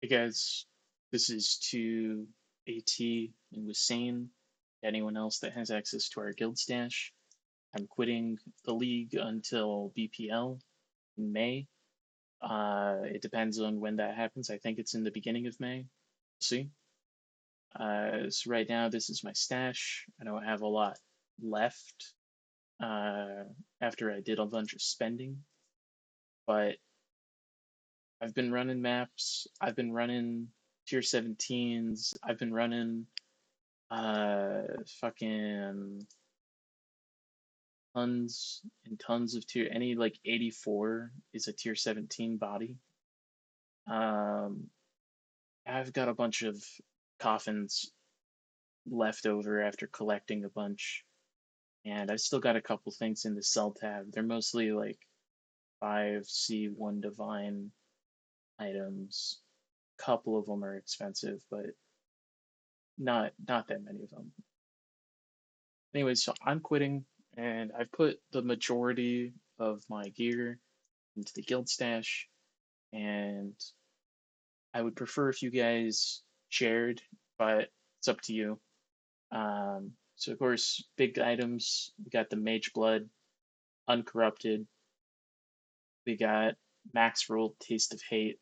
Hey guys, this is to AT and Wasain. Anyone else that has access to our guild stash. I'm quitting the league until BPL in May. It depends on when that happens. I think it's in the beginning of May. We'll see. So right now, this is my stash. I don't have a lot left uh, after I did a bunch of spending, but I've been running maps. I've been running tier 17s. I've been running fucking tons and tons of tier, any like 84 is a tier 17 body. Um, I've got a bunch of coffins left over after collecting a bunch, and I've still got a couple things in the sell tab. They're mostly like 5C, 1 divine items. A couple of them are expensive, but not that many of them. Anyways, so I'm quitting, and I've put the majority of my gear into the guild stash, and I would prefer if you guys shared, but it's up to you. So of course, big items. We got the Mage Blood, Uncorrupted. We got Max Rolled Taste of Hate,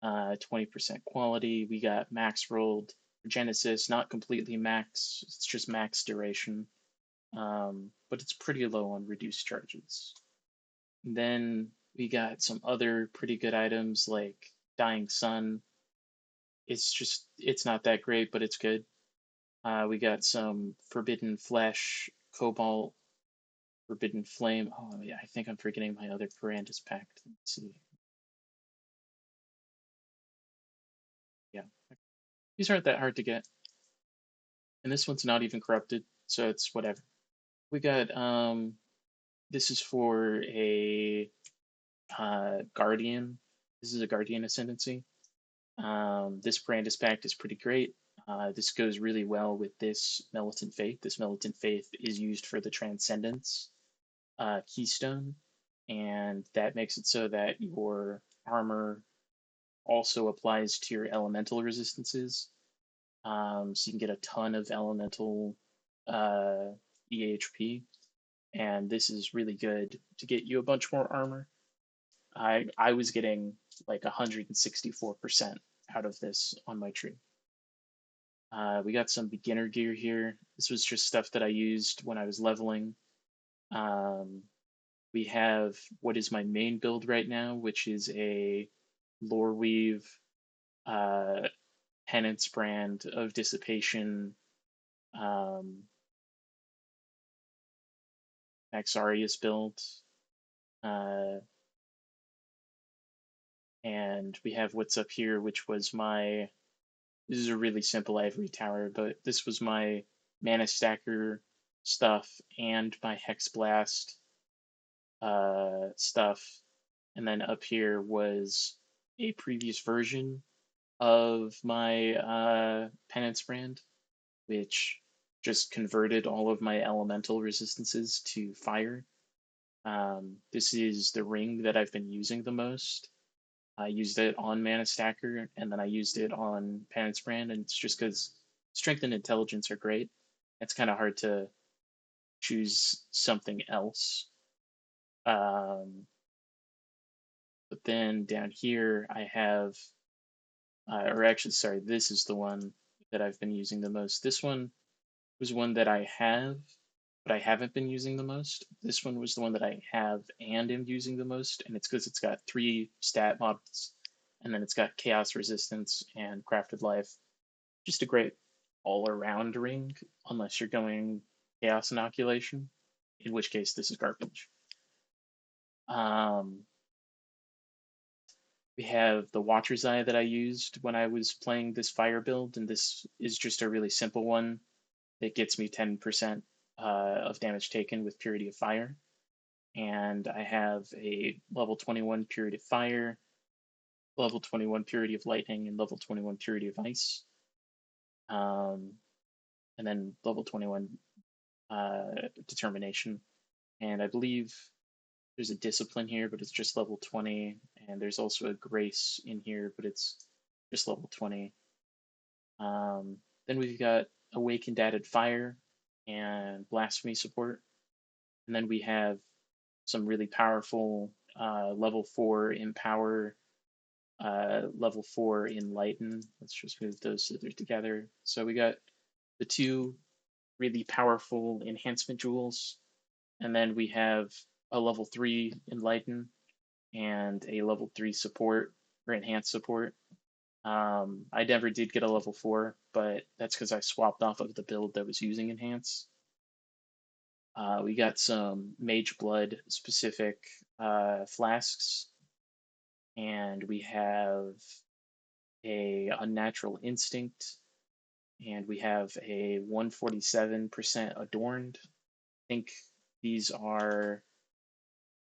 20% quality. We got Max Rolled Genesis, not completely max. It's just max duration, but it's pretty low on reduced charges. And then we got some other pretty good items like Dying Sun. It's not that great, but it's good. We got some Forbidden Flesh, Cobalt, Forbidden Flame. Oh yeah, I think I'm forgetting my other Brandis Pact. Let's see. Yeah, these aren't that hard to get, and this one's not even corrupted, so it's whatever. We got this is for a Guardian. This is a Guardian Ascendancy. This Brandis Pact is pretty great. This goes really well with this Militant Faith. This Militant Faith is used for the Transcendence keystone, and that makes it so that your armor also applies to your elemental resistances. So you can get a ton of elemental uh, EHP, and this is really good to get you a bunch more armor. I was getting like 164% out of this on my tree. We got some beginner gear here. This was just stuff that I used when I was leveling. Um, we have what is my main build right now, which is a lore weave uh, penance brand of dissipation um, Maxarius build. Uh, and we have what's up here, which was my. This is a really simple ivory tower, but this was my mana stacker stuff and my hex blast stuff. And then up here was a previous version of my penance brand, which just converted all of my elemental resistances to fire. This is the ring that I've been using the most. I used it on Mana Stacker, and then I used it on Penance Brand, and it's just because Strength and Intelligence are great. It's kind of hard to choose something else. Um, but then down here, I have, or actually, sorry, this is the one that I've been using the most. This one was one that I have, but I haven't been using the most. This one was the one that I have and am using the most, and it's because it's got 3 stat models, and then it's got Chaos Resistance and Crafted Life. Just a great all-around ring, unless you're going Chaos Inoculation, in which case this is garbage. Um, we have the Watcher's Eye that I used when I was playing this fire build, and this is just a really simple one that gets me 10% of damage taken with Purity of Fire. And I have a level 21 Purity of Fire, level 21 Purity of Lightning, and level 21 Purity of Ice. And then level 21 Determination. And I believe there's a Discipline here, but it's just level 20. And there's also a Grace in here, but it's just level 20. Um, then we've got Awakened Added Fire and Blasphemy support. And then we have some really powerful level 4 Empower, level 4 Enlighten. Let's just move those so they're together. So we got the two really powerful enhancement jewels, and then we have a level 3 Enlighten and a level 3 support or enhanced support. I never did get a level 4, but that's because I swapped off of the build that was using enhance. We got some Mage Blood specific flasks, and we have a Unnatural Instinct, and we have a 147% Adorned. I think these are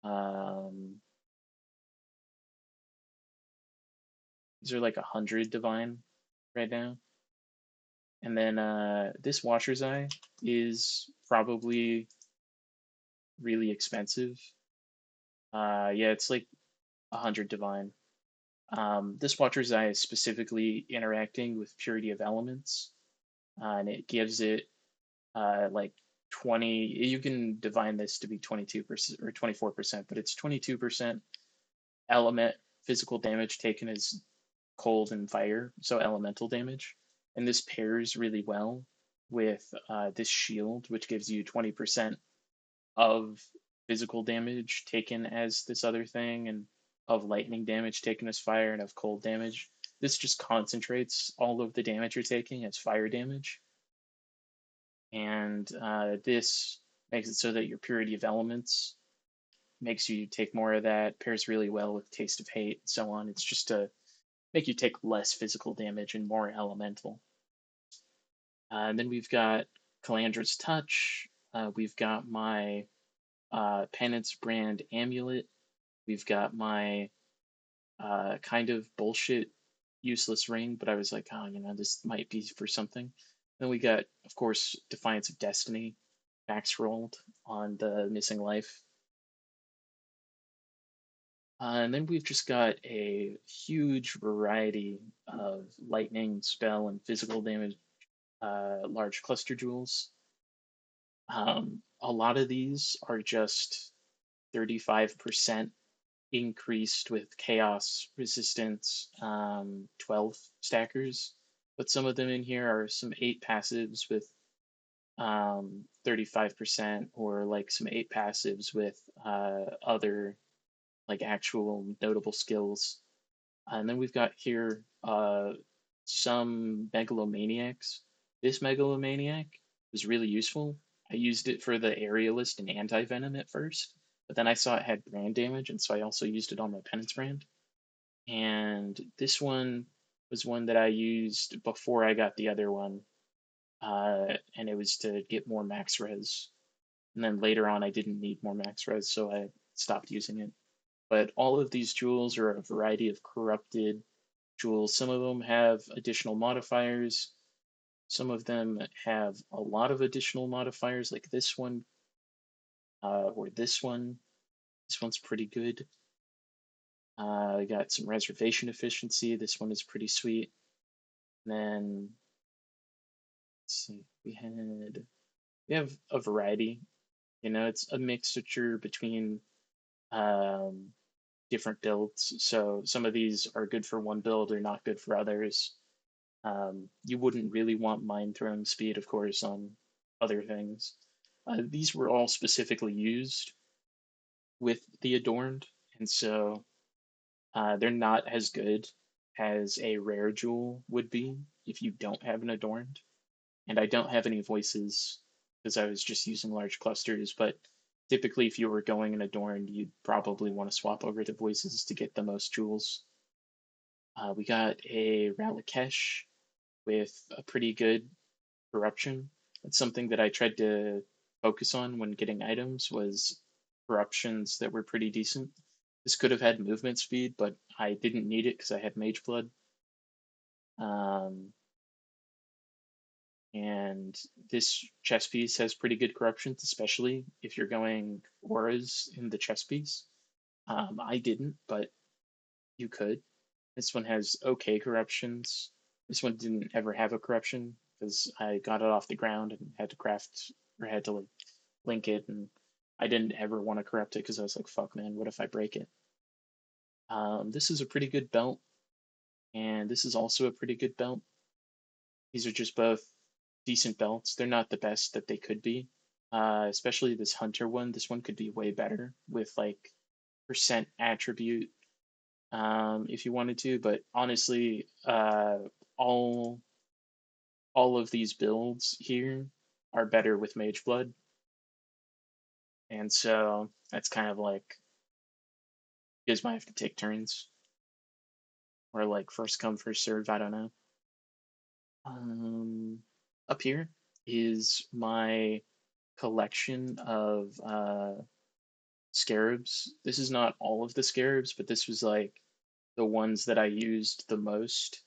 um, like 100 divine right now. And then this Watcher's Eye is probably really expensive. Yeah, it's like 100 divine. This Watcher's Eye is specifically interacting with Purity of Elements, and it gives it like 20. You can divine this to be 22% or 24%, but it's 22% element physical damage taken as cold and fire, so elemental damage. And this pairs really well with this shield, which gives you 20% of physical damage taken as this other thing, and of lightning damage taken as fire, and of cold damage. This just concentrates all of the damage you're taking as fire damage. And this makes it so that your purity of elements makes you take more of that, pairs really well with Taste of Hate, and so on. It's just to make you take less physical damage and more elemental. And then we've got Calandra's Touch. We've got my Penance brand amulet. We've got my kind of bullshit useless ring, but I was like, oh, this might be for something. Then we got, of course, Defiance of Destiny, max rolled on the missing life. And then we've just got a huge variety of lightning, spell, and physical damage, large cluster jewels. A lot of these are just 35% increased with chaos resistance 12 stackers, but some of them in here are some 8 passives with 35%, or like some 8 passives with other like actual notable skills. And then we've got here some megalomaniacs. This megalomaniac was really useful. I used it for the aerialist and anti-venom at first, but then I saw it had brand damage, and so I also used it on my penance brand. And this one was one that I used before I got the other one, and it was to get more max res. And then later on, I didn't need more max res, so I stopped using it. But all of these jewels are a variety of corrupted jewels. Some of them have additional modifiers. Some of them have a lot of additional modifiers, like this one, or this one. This one's pretty good. I got some reservation efficiency. This one is pretty sweet. And then let's see, we have a variety. It's a mixture between um, different builds. So some of these are good for one build or not good for others. You wouldn't really want mind throwing speed, of course, on other things. These were all specifically used with the Adorned, and so they're not as good as a rare jewel would be if you don't have an Adorned. And I don't have any voices because I was just using large clusters, but typically if you were going an Adorned, you'd probably want to swap over to voices to get the most jewels. We got a Ralakesh with a pretty good corruption. It's something that I tried to focus on when getting items, was corruptions that were pretty decent. This could have had movement speed, but I didn't need it because I had Mage Blood. Um, and this chess piece has pretty good corruptions, especially if you're going auras in the chess piece. I didn't, but you could. This one has okay corruptions. This one didn't ever have a corruption because I got it off the ground and had to craft or had to like link it, and I didn't ever want to corrupt it because I was like, fuck man, what if I break it? This is a pretty good belt, and this is also a pretty good belt. These are just both decent belts. They're not the best that they could be. Especially this hunter one. This one could be way better with like percent attribute if you wanted to. But honestly, all all of these builds here are better with Mage Blood, and so that's kind of like you guys might have to take turns or like first come first serve. I don't know. Um, Up here is my collection of scarabs. This is not all of the scarabs, but this was like the ones that I used the most.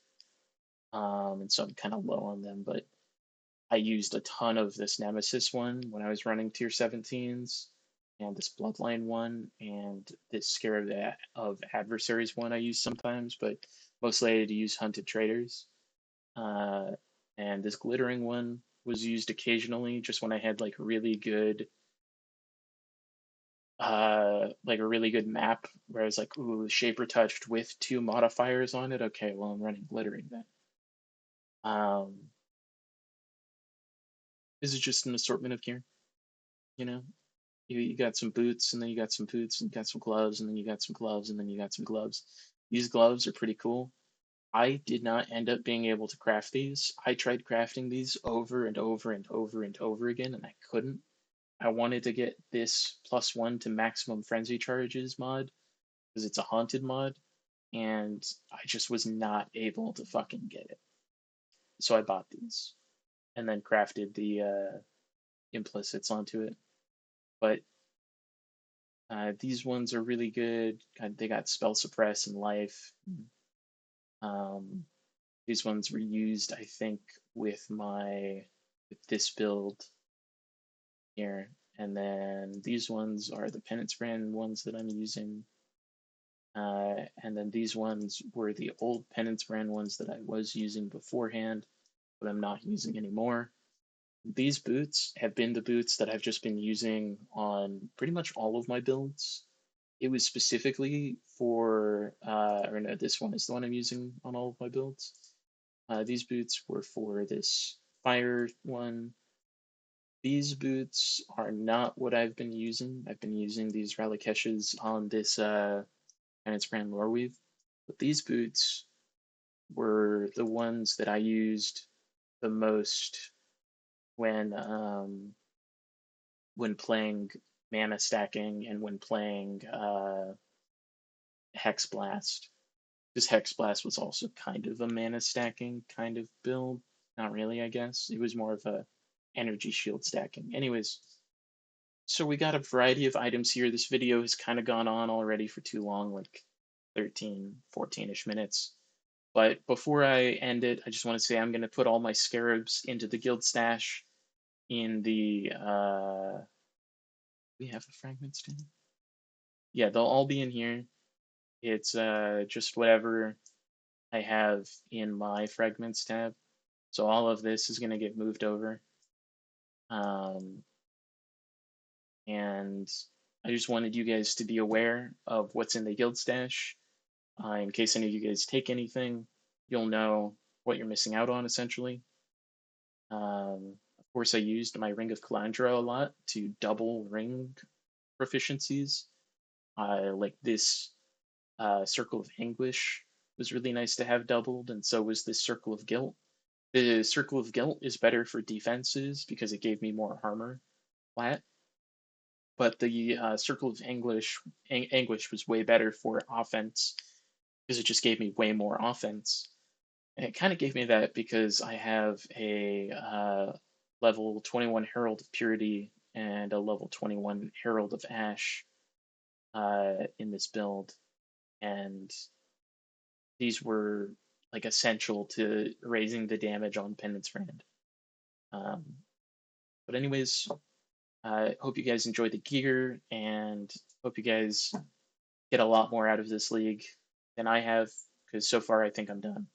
And so I'm kind of low on them, but I used a ton of this Nemesis one when I was running tier 17s, and this Bloodline one, and this Scarab of Adversaries one I use sometimes, but mostly I had to use Hunted Traders. Uh, and this Glittering one was used occasionally, just when I had like a really good map where I was like, ooh, Shaper Touched with 2 modifiers on it. Okay, well I'm running Glittering then. This is just an assortment of gear, you know. You got some boots, and then you got some boots, and you got some gloves, and then you got some gloves, and then you got some gloves. These gloves are pretty cool. I did not end up being able to craft these. I tried crafting these over and over and over and over again, and I couldn't. I wanted to get this +1 to maximum frenzy charges mod because it's a haunted mod, and I just was not able to fucking get it. So I bought these and then crafted the implicits onto it. But these ones are really good. They got spell suppress and life. Um, these ones were used, I think, with this build here. And then these ones are the penance brand ones that I'm using. And then these ones were the old penance brand ones that I was using beforehand, but I'm not using anymore. These boots have been the boots that I've just been using on pretty much all of my builds. It was specifically for, or no, this one is the one I'm using on all of my builds. These boots were for this fire one. These boots are not what I've been using. I've been using these Ralikeshes on this Penance Brand Loreweave. But these boots were the ones that I used the most when playing mana stacking and when playing Hex Blast. This Hex Blast was also kind of a mana stacking kind of build. Not really, I guess. It was more of a energy shield stacking. Anyways, so we got a variety of items here. This video has kind of gone on already for too long, like 13, 14-ish minutes. But before I end it, I just want to say I'm going to put all my scarabs into the guild stash in the, we have a fragment stand? Yeah, they'll all be in here. It's just whatever I have in my fragments tab. So all of this is going to get moved over. Um, and I just wanted you guys to be aware of what's in the guild stash. In case any of you guys take anything, you'll know what you're missing out on, essentially. Of course, I used my Ring of Calandra a lot to double ring proficiencies. Like this Circle of Anguish was really nice to have doubled, and so was this Circle of Guilt. The Circle of Guilt is better for defenses because it gave me more armor flat, but the Circle of Anguish was way better for offense because it just gave me way more offense. And it kind of gave me that because I have a level 21 Herald of Purity and a level 21 Herald of Ash in this build, and these were like essential to raising the damage on Penance Brand. Um, but anyways, I hope you guys enjoy the gear and hope you guys get a lot more out of this league than I have because so far I think I'm done.